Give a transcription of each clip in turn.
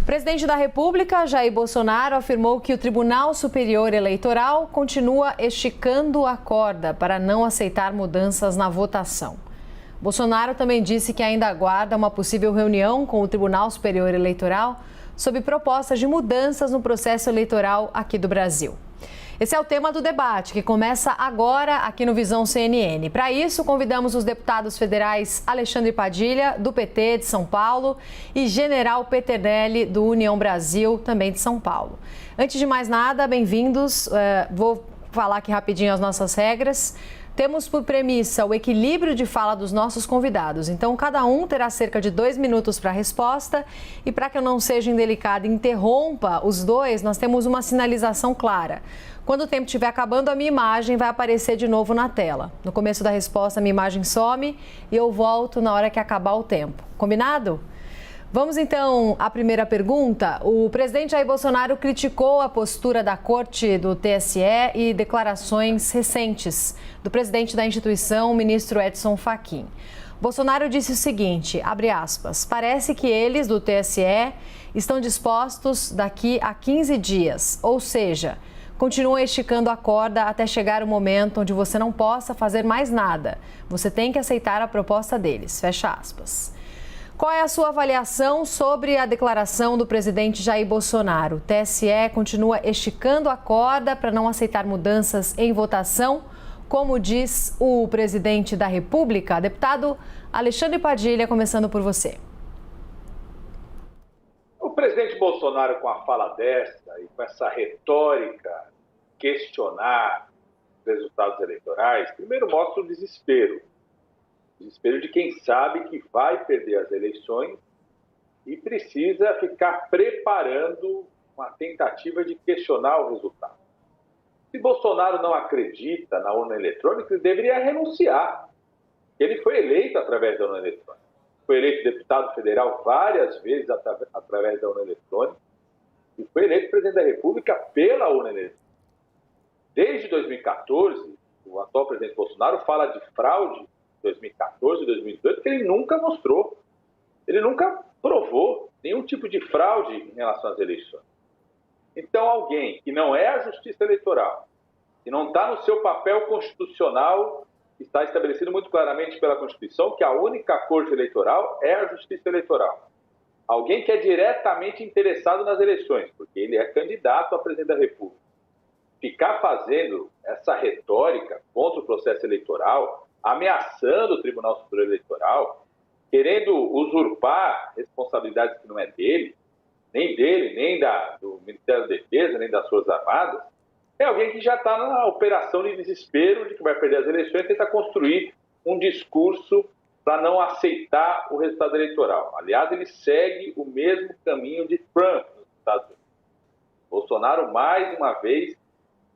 presidente da República, Jair Bolsonaro, afirmou que o Tribunal Superior Eleitoral continua esticando a corda para não aceitar mudanças na votação. Bolsonaro também disse que ainda aguarda uma possível reunião com o Tribunal Superior Eleitoral sobre propostas de mudanças no processo eleitoral aqui do Brasil. Esse é o tema do debate, que começa agora aqui no Visão CNN. Para isso, convidamos os deputados federais Alexandre Padilha, do PT de São Paulo, e General Peternelli, do União Brasil, também de São Paulo. Antes de mais nada, bem-vindos. Vou falar aqui rapidinho as nossas regras. Temos por premissa o equilíbrio de fala dos nossos convidados. Então, cada um terá cerca de 2 minutos para a resposta. E para que eu não seja indelicada e interrompa os dois, nós temos uma sinalização clara. Quando o tempo estiver acabando, a minha imagem vai aparecer de novo na tela. No começo da resposta, a minha imagem some e eu volto na hora que acabar o tempo. Combinado? Vamos então à primeira pergunta. O presidente Jair Bolsonaro criticou a postura da Corte do TSE e declarações recentes do presidente da instituição, o ministro Edson Fachin. Bolsonaro disse o seguinte, abre aspas, parece que eles do TSE estão dispostos daqui a 15 dias, ou seja, continuam esticando a corda até chegar o momento onde você não possa fazer mais nada. Você tem que aceitar a proposta deles, fecha aspas. Qual é a sua avaliação sobre a declaração do presidente Jair Bolsonaro? O TSE continua esticando a corda para não aceitar mudanças em votação, como diz o presidente da República. Deputado Alexandre Padilha, começando por você. O presidente Bolsonaro, com a fala dessa e com essa retórica, questionar os resultados eleitorais, primeiro mostra o desespero. Desespero de quem sabe que vai perder as eleições e precisa ficar preparando uma tentativa de questionar o resultado. Se Bolsonaro não acredita na urna eletrônica, ele deveria renunciar. Ele foi eleito através da urna eletrônica. Foi eleito deputado federal várias vezes através da urna eletrônica e foi eleito presidente da República pela urna eletrônica. Desde 2014, o atual presidente Bolsonaro fala de fraude 2014 e 2018, que ele nunca mostrou. Ele nunca provou nenhum tipo de fraude em relação às eleições. Então, alguém que não é a Justiça Eleitoral, que não está no seu papel constitucional, está estabelecido muito claramente pela Constituição que a única corte eleitoral é a Justiça Eleitoral. Alguém que é diretamente interessado nas eleições, porque ele é candidato a presidente da República. Ficar fazendo essa retórica contra o processo eleitoral, ameaçando o Tribunal Superior Eleitoral, querendo usurpar responsabilidades que não é dele, nem do Ministério da Defesa, nem das Forças Armadas, é alguém que já está na operação de desespero de que vai perder as eleições e tenta construir um discurso para não aceitar o resultado eleitoral. Aliás, ele segue o mesmo caminho de Trump nos Estados Unidos. Bolsonaro, mais uma vez,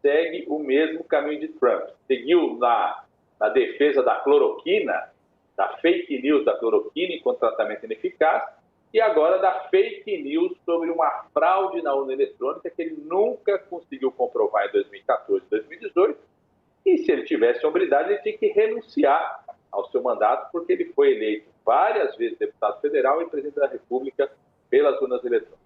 segue o mesmo caminho de Trump. Seguiu na defesa da cloroquina, da fake news da cloroquina enquanto tratamento ineficaz, e agora da fake news sobre uma fraude na urna eletrônica que ele nunca conseguiu comprovar em 2014 e 2018, e se ele tivesse hombridade, ele tinha que renunciar ao seu mandato, porque ele foi eleito várias vezes deputado federal e presidente da República pelas urnas eletrônicas.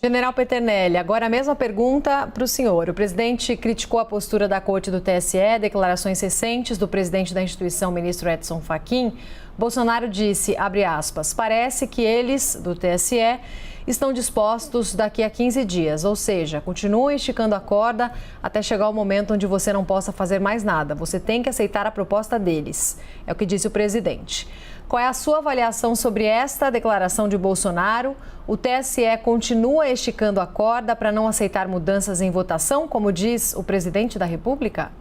General Peternelli, agora a mesma pergunta para o senhor. O presidente criticou a postura da Corte do TSE, declarações recentes do presidente da instituição, ministro Edson Fachin. Bolsonaro disse, abre aspas, parece que eles, do TSE, estão dispostos daqui a 15 dias, ou seja, continuam esticando a corda até chegar o momento onde você não possa fazer mais nada. Você tem que aceitar a proposta deles, é o que disse o presidente. Qual é a sua avaliação sobre esta declaração de Bolsonaro? O TSE continua esticando a corda para não aceitar mudanças em votação, como diz o presidente da República?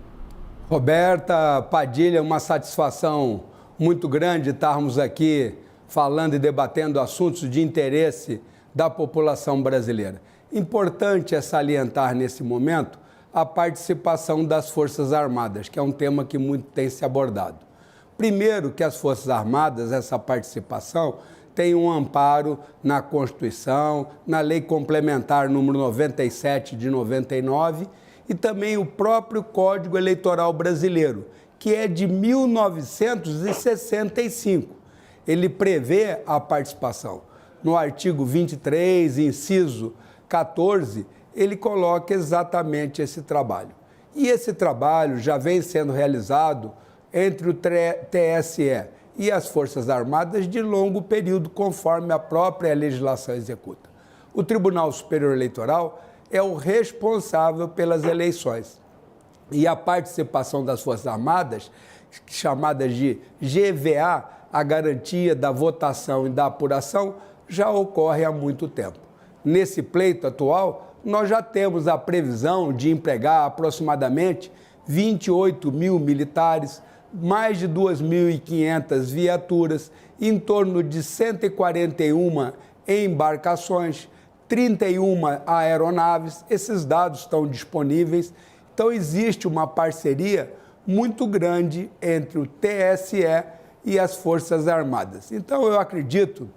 Roberta Padilha, uma satisfação muito grande estarmos aqui falando e debatendo assuntos de interesse da população brasileira. Importante é salientar nesse momento a participação das Forças Armadas, que é um tema que muito tem se abordado. Primeiro, que as Forças Armadas, essa participação, tem um amparo na Constituição, na Lei Complementar número 97 de 99 e também o próprio Código Eleitoral Brasileiro, que é de 1965. Ele prevê a participação. no artigo 23, inciso 14, ele coloca exatamente esse trabalho. E esse trabalho já vem sendo realizado entre o TSE e as Forças Armadas de longo período, conforme a própria legislação executa. O Tribunal Superior Eleitoral é o responsável pelas eleições. E a participação das Forças Armadas, chamadas de GVA, a garantia da votação e da apuração, já ocorre há muito tempo. Nesse pleito atual, nós já temos a previsão de empregar aproximadamente 28 mil militares, mais de 2.500 viaturas, em torno de 141 embarcações, 31 aeronaves. Esses dados estão disponíveis. Então, existe uma parceria muito grande entre o TSE e as Forças Armadas. Então, eu acredito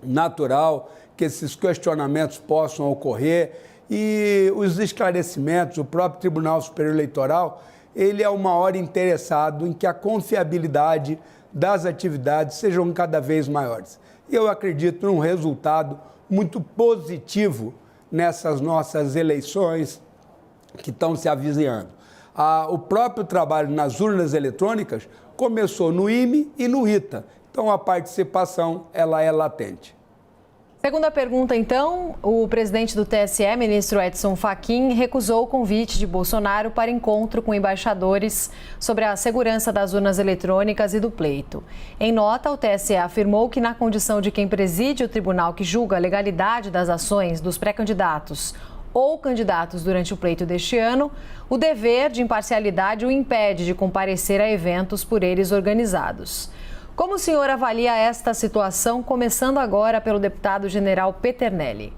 natural que esses questionamentos possam ocorrer e os esclarecimentos, o próprio Tribunal Superior Eleitoral, ele é o maior interessado em que a confiabilidade das atividades sejam cada vez maiores. E eu acredito num resultado muito positivo nessas nossas eleições que estão se avizinhando. O próprio trabalho nas urnas eletrônicas começou no IME e no ITA, então a participação ela é latente. Segunda pergunta, então, o presidente do TSE, ministro Edson Fachin, recusou o convite de Bolsonaro para encontro com embaixadores sobre a segurança das urnas eletrônicas e do pleito. Em nota, o TSE afirmou que, na condição de quem preside o tribunal que julga a legalidade das ações dos pré-candidatos ou candidatos durante o pleito deste ano, o dever de imparcialidade o impede de comparecer a eventos por eles organizados. Como o senhor avalia esta situação, começando agora pelo deputado general Peternelli?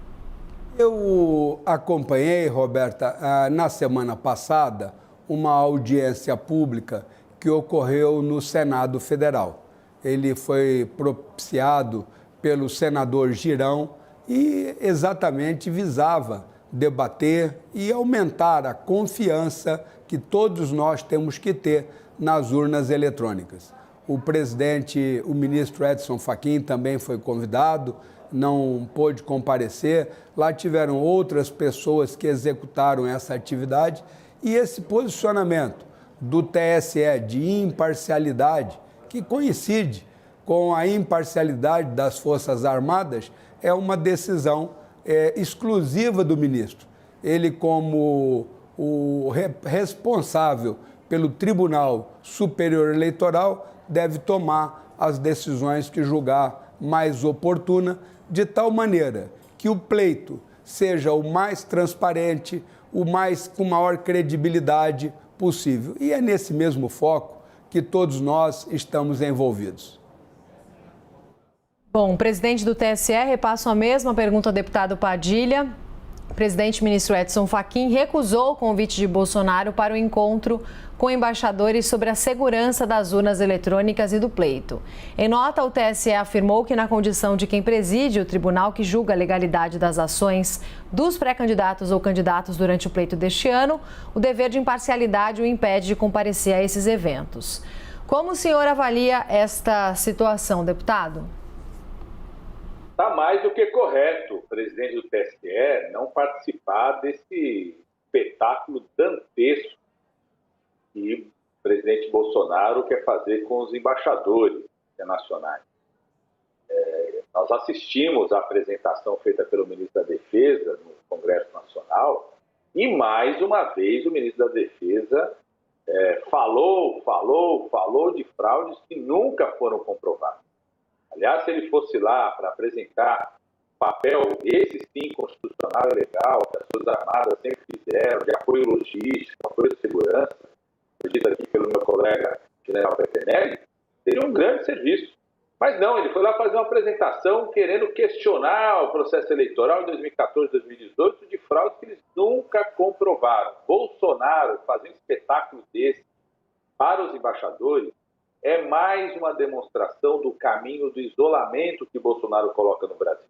Eu acompanhei, Roberta, na semana passada, uma audiência pública que ocorreu no Senado Federal. Ele foi propiciado pelo senador Girão e exatamente visava debater e aumentar a confiança que todos nós temos que ter nas urnas eletrônicas. O presidente, o ministro Edson Fachin também foi convidado, não pôde comparecer. Lá tiveram outras pessoas que executaram essa atividade e esse posicionamento do TSE de imparcialidade, que coincide com a imparcialidade das Forças Armadas, é uma decisão exclusiva do ministro. Ele, como o responsável pelo Tribunal Superior Eleitoral, deve tomar as decisões que julgar mais oportuna, de tal maneira que o pleito seja o mais transparente, com maior credibilidade possível. E é nesse mesmo foco que todos nós estamos envolvidos. Bom, o presidente do TSE repassa a mesma pergunta ao deputado Padilha. O presidente ministro Edson Fachin recusou o convite de Bolsonaro para o encontro com embaixadores sobre a segurança das urnas eletrônicas e do pleito. Em nota, o TSE afirmou que, na condição de quem preside o tribunal que julga a legalidade das ações dos pré-candidatos ou candidatos durante o pleito deste ano, o dever de imparcialidade o impede de comparecer a esses eventos. Como o senhor avalia esta situação, deputado? Está mais do que correto o presidente do TSE não participar desse espetáculo dantesco que o presidente Bolsonaro quer fazer com os embaixadores internacionais. Nós assistimos à apresentação feita pelo ministro da Defesa no Congresso Nacional e, mais uma vez, o ministro da Defesa falou de fraudes que nunca foram comprovadas. Aliás, se ele fosse lá para apresentar papel, esse sim, constitucional e legal, que as Forças Armadas sempre fizeram, de apoio logístico, apoio de segurança, dito aqui pelo meu colega general Peternelli, seria um grande serviço. Mas não, ele foi lá fazer uma apresentação querendo questionar o processo eleitoral de 2014, 2018 de fraudes que eles nunca comprovaram. Bolsonaro fazer um espetáculo desse para os embaixadores é mais uma demonstração do caminho do isolamento que Bolsonaro coloca no Brasil.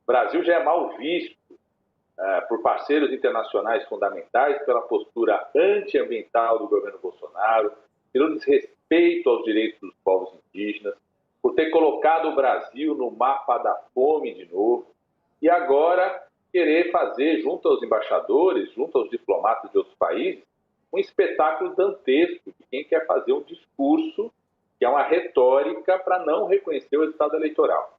O Brasil já é mal visto por parceiros internacionais fundamentais pela postura antiambiental do governo Bolsonaro, pelo desrespeito aos direitos dos povos indígenas. por ter colocado o Brasil no mapa da fome de novo, e agora querer fazer, junto aos embaixadores, junto aos diplomatas de outros países, um espetáculo dantesco de quem quer fazer um discurso que é uma retórica para não reconhecer o resultado eleitoral.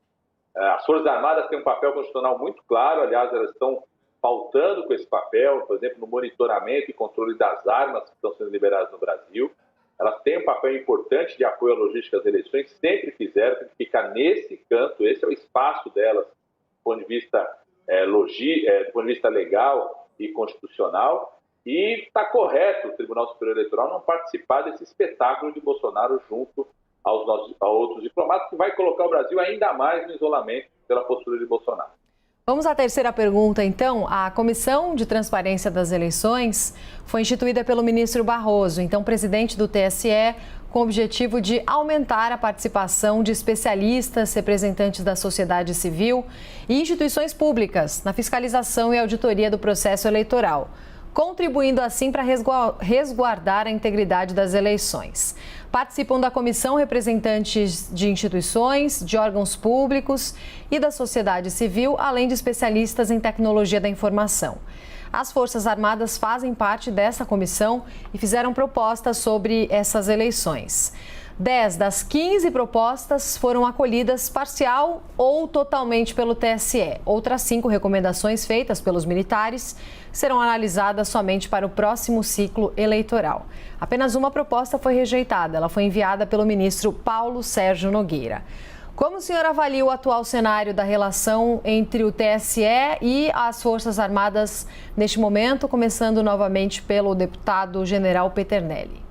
As Forças Armadas têm um papel constitucional muito claro, aliás, elas estão faltando com esse papel, por exemplo, no monitoramento e controle das armas que estão sendo liberadas no Brasil. Elas têm um papel importante de apoio à logística das eleições, sempre fizeram, tem que ficar nesse canto, esse é o espaço delas, do ponto de vista, do ponto de vista legal e constitucional. E está correto o Tribunal Superior Eleitoral não participar desse espetáculo de Bolsonaro junto a outros diplomatas, que vai colocar o Brasil ainda mais no isolamento pela postura de Bolsonaro. Vamos à terceira pergunta, então. A Comissão de Transparência das Eleições foi instituída pelo ministro Barroso, então presidente do TSE, com o objetivo de aumentar a participação de especialistas, representantes da sociedade civil e instituições públicas na fiscalização e auditoria do processo eleitoral, contribuindo assim para resguardar a integridade das eleições. Participam da comissão representantes de instituições, de órgãos públicos e da sociedade civil, além de especialistas em tecnologia da informação. As Forças Armadas fazem parte dessa comissão e fizeram propostas sobre essas eleições. 10 das 15 propostas foram acolhidas parcial ou totalmente pelo TSE. Outras 5 recomendações feitas pelos militares serão analisadas somente para o próximo ciclo eleitoral. Apenas uma proposta foi rejeitada. Ela foi enviada pelo ministro Paulo Sérgio Nogueira. Como o senhor avalia o atual cenário da relação entre o TSE e as Forças Armadas neste momento, começando novamente pelo deputado general Peternelli?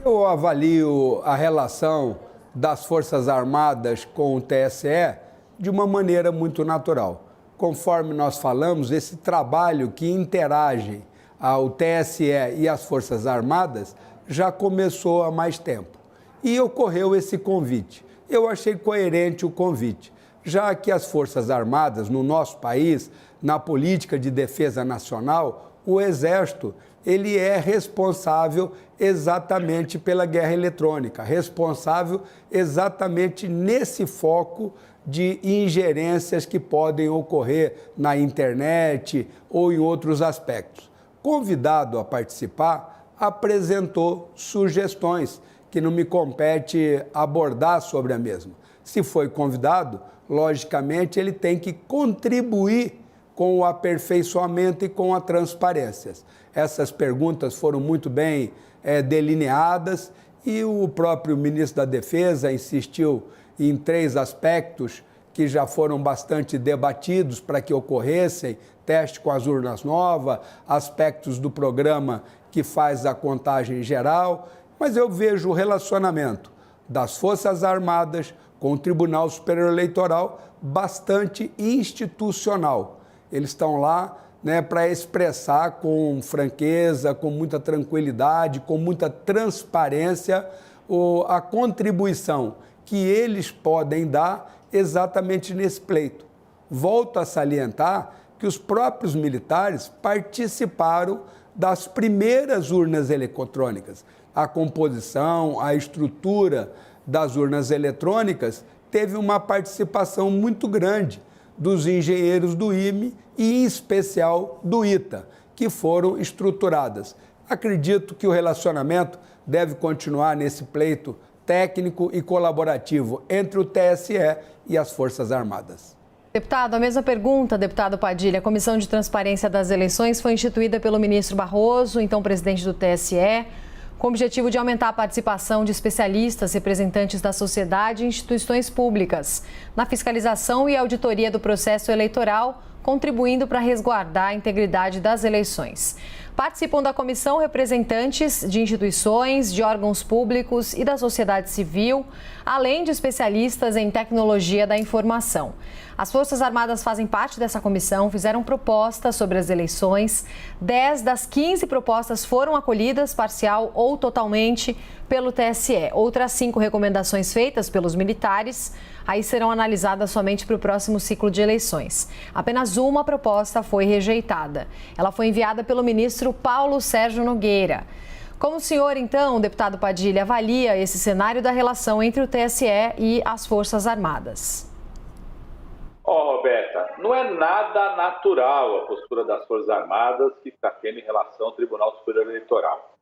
Eu avalio a relação das Forças Armadas com o TSE de uma maneira muito natural. Conforme nós falamos, esse trabalho que interage ao TSE e às Forças Armadas já começou há mais tempo. E ocorreu esse convite. Eu achei coerente o convite, já que as Forças Armadas no nosso país, na política de defesa nacional, o Exército, ele é responsável exatamente pela guerra eletrônica, responsável exatamente nesse foco de ingerências que podem ocorrer na internet ou em outros aspectos. Convidado a participar, apresentou sugestões que não me compete abordar sobre a mesma. Se foi convidado, logicamente ele tem que contribuir com o aperfeiçoamento e com a transparência. Essas perguntas foram muito bem delineadas e o próprio ministro da Defesa insistiu em 3 aspectos que já foram bastante debatidos para que ocorressem: teste com as urnas novas, aspectos do programa que faz a contagem geral, mas eu vejo o relacionamento das Forças Armadas com o Tribunal Superior Eleitoral bastante institucional. Eles estão lá, para expressar com franqueza, com muita tranquilidade, com muita transparência a contribuição que eles podem dar exatamente nesse pleito. Volto a salientar que os próprios militares participaram das primeiras urnas eletrônicas. A composição, a estrutura das urnas eletrônicas teve uma participação muito grande dos engenheiros do IME e, em especial, do ITA, que foram estruturadas. Acredito que o relacionamento deve continuar nesse pleito técnico e colaborativo entre o TSE e as Forças Armadas. Deputado, a mesma pergunta, deputado Padilha. A Comissão de Transparência das Eleições foi instituída pelo ministro Barroso, então presidente do TSE, com o objetivo de aumentar a participação de especialistas, representantes da sociedade e instituições públicas na fiscalização e auditoria do processo eleitoral, contribuindo para resguardar a integridade das eleições. Participam da comissão representantes de instituições, de órgãos públicos e da sociedade civil, além de especialistas em tecnologia da informação. As Forças Armadas fazem parte dessa comissão, fizeram propostas sobre as eleições. 10 das 15 propostas foram acolhidas, parcial ou totalmente, pelo TSE. Outras 5 recomendações feitas pelos militares aí serão analisadas somente para o próximo ciclo de eleições. Apenas uma proposta foi rejeitada. Ela foi enviada pelo ministro Paulo Sérgio Nogueira. Como o senhor, então, deputado Padilha, avalia esse cenário da relação entre o TSE e as Forças Armadas? Roberta, não é nada natural a postura das Forças Armadas que está tendo em relação ao Tribunal Superior Eleitoral.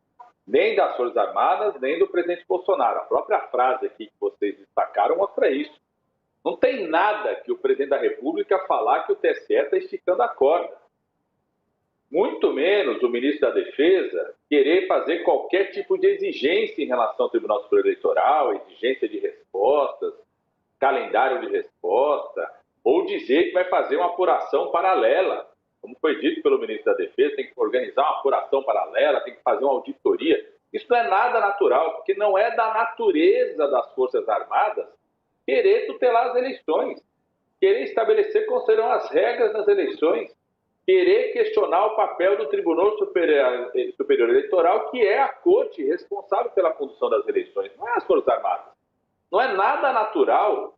Nem das Forças Armadas, nem do presidente Bolsonaro. A própria frase aqui que vocês destacaram mostra isso. Não tem nada que o presidente da República falar que o TSE está esticando a corda. Muito menos o ministro da Defesa querer fazer qualquer tipo de exigência em relação ao Tribunal Superior Eleitoral, exigência de respostas, calendário de resposta, ou dizer que vai fazer uma apuração paralela. Como foi dito pelo ministro da Defesa, tem que organizar uma apuração paralela, tem que fazer uma auditoria. Isso não é nada natural, porque não é da natureza das Forças Armadas querer tutelar as eleições, querer estabelecer quais serão as regras das eleições, querer questionar o papel do Tribunal Superior Eleitoral, que é a corte responsável pela condução das eleições, não é as Forças Armadas. Não é nada natural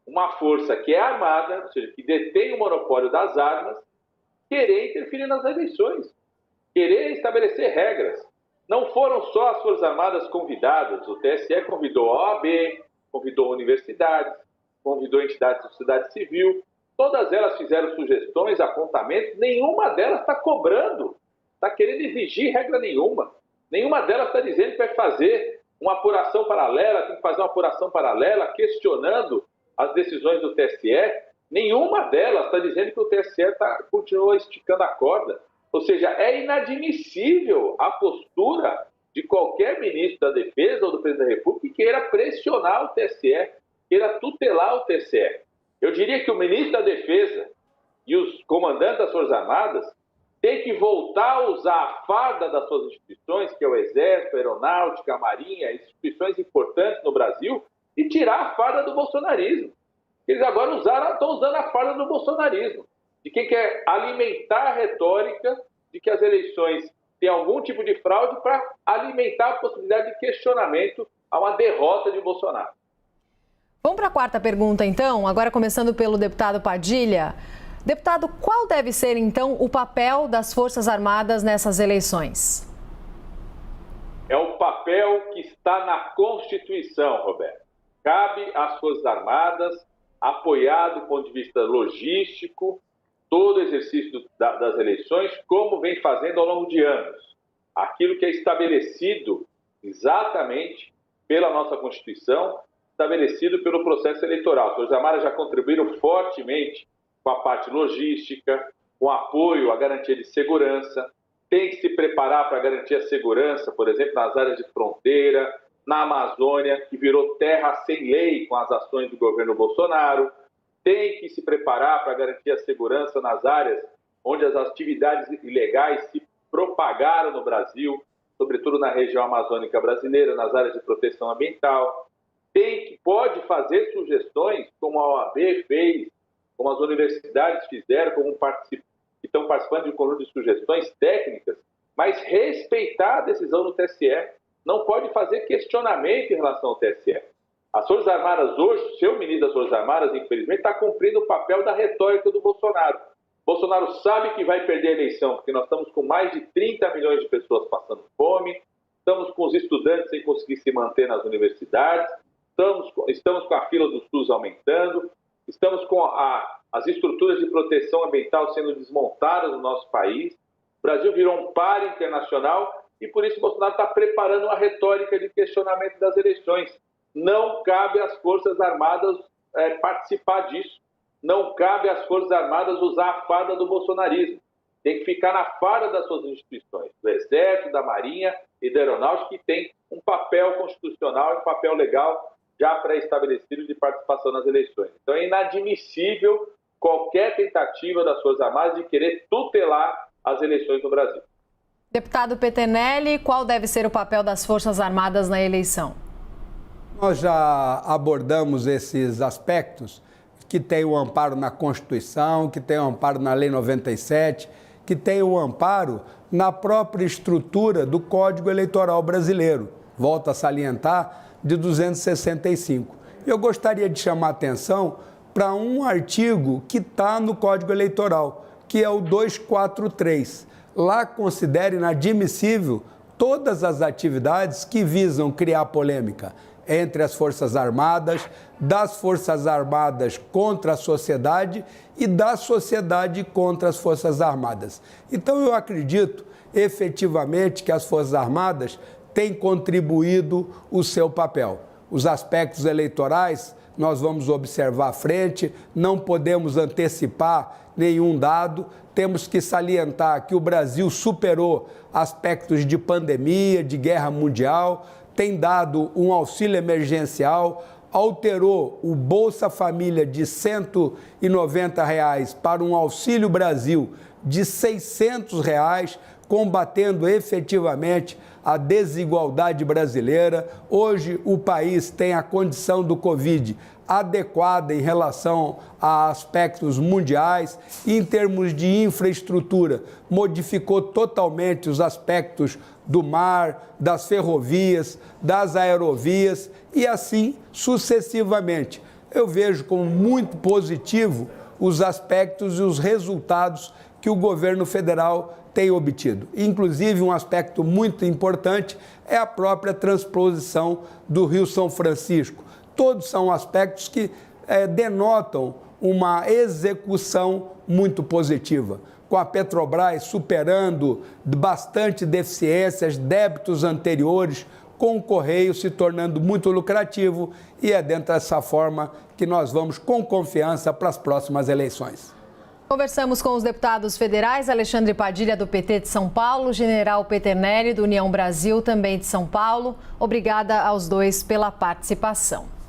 uma força que é armada, ou seja, que detém o monopólio das armas, querer interferir nas eleições, querer estabelecer regras. Não foram só as Forças Armadas convidadas, o TSE convidou a OAB, convidou universidades, convidou entidades da sociedade civil, todas elas fizeram sugestões, apontamentos, nenhuma delas está cobrando, está querendo exigir regra nenhuma. Nenhuma delas está dizendo que vai fazer uma apuração paralela, tem que fazer uma apuração paralela, questionando as decisões do TSE. Nenhuma delas está dizendo que o TSE continua esticando a corda. Ou seja, é inadmissível a postura de qualquer ministro da Defesa ou do presidente da República que queira pressionar o TSE, queira tutelar o TSE. Eu diria que o ministro da Defesa e os comandantes das Forças Armadas têm que voltar a usar a farda das suas instituições, que é o Exército, a Aeronáutica, a Marinha, instituições importantes no Brasil, e tirar a farda do bolsonarismo. Eles agora estão usando a farda do bolsonarismo, de quem quer alimentar a retórica de que as eleições têm algum tipo de fraude para alimentar a possibilidade de questionamento a uma derrota de Bolsonaro. Vamos para a quarta pergunta, então, agora começando pelo deputado Padilha. Deputado, qual deve ser, então, o papel das Forças Armadas nessas eleições? É o papel que está na Constituição, Roberto. Cabe às Forças Armadas apoiar do ponto de vista logístico todo o exercício das eleições, como vem fazendo ao longo de anos. Aquilo que é estabelecido exatamente pela nossa Constituição, estabelecido pelo processo eleitoral. As Forças Armadas já contribuíram fortemente com a parte logística, com apoio à garantia de segurança, tem que se preparar para garantir a segurança, por exemplo, nas áreas de fronteira, na Amazônia, que virou terra sem lei com as ações do governo Bolsonaro, tem que se preparar para garantir a segurança nas áreas onde as atividades ilegais se propagaram no Brasil, sobretudo na região amazônica brasileira, nas áreas de proteção ambiental. Pode fazer sugestões, como a OAB fez, como as universidades fizeram, que estão participando de um conjunto de sugestões técnicas, mas respeitar a decisão do TSE. Não pode fazer questionamento em relação ao TSE. As Forças Armadas hoje, o seu ministro das Forças Armadas, infelizmente, está cumprindo o papel da retórica do Bolsonaro. Bolsonaro sabe que vai perder a eleição, porque nós estamos com mais de 30 milhões de pessoas passando fome, estamos com os estudantes sem conseguir se manter nas universidades, estamos com a fila do SUS aumentando, estamos com as estruturas de proteção ambiental sendo desmontadas no nosso país. O Brasil virou um páreo internacional e, por isso, Bolsonaro está preparando uma retórica de questionamento das eleições. Não cabe às Forças Armadas participar disso. Não cabe às Forças Armadas usar a farda do bolsonarismo. Tem que ficar na farda das suas instituições, do Exército, da Marinha e da Aeronáutica, que tem um papel constitucional e um papel legal já pré-estabelecido de participação nas eleições. Então é inadmissível qualquer tentativa das Forças Armadas de querer tutelar as eleições no Brasil. Deputado Pettenelli, qual deve ser o papel das Forças Armadas na eleição? Nós já abordamos esses aspectos, que tem o amparo na Constituição, que tem o amparo na Lei 97, que tem o amparo na própria estrutura do Código Eleitoral brasileiro. Volto a salientar, de 265. Eu gostaria de chamar a atenção para um artigo que está no Código Eleitoral, que é o 243. Lá considera inadmissível todas as atividades que visam criar polêmica entre as Forças Armadas, das Forças Armadas contra a sociedade e da sociedade contra as Forças Armadas. Então, eu acredito efetivamente que as Forças Armadas têm contribuído o seu papel. Os aspectos eleitorais nós vamos observar à frente, não podemos antecipar nenhum dado, temos que salientar que o Brasil superou aspectos de pandemia, de guerra mundial, tem dado um auxílio emergencial, alterou o Bolsa Família de R$ 190 para um Auxílio Brasil de R$ 600, combatendo efetivamente a desigualdade brasileira. Hoje o país tem a condição do Covid adequada em relação a aspectos mundiais. Em termos de infraestrutura, modificou totalmente os aspectos do mar, das ferrovias, das aerovias e assim sucessivamente. Eu vejo como muito positivo os aspectos e os resultados que o governo federal tem obtido. Inclusive, um aspecto muito importante é a própria transposição do Rio São Francisco. Todos são aspectos que denotam uma execução muito positiva. Com a Petrobras superando bastante deficiências, débitos anteriores, com o Correio se tornando muito lucrativo, e é dentro dessa forma que nós vamos com confiança para as próximas eleições. Conversamos com os deputados federais Alexandre Padilha, do PT de São Paulo, General Peternelli, do União Brasil, também de São Paulo. Obrigada aos dois pela participação.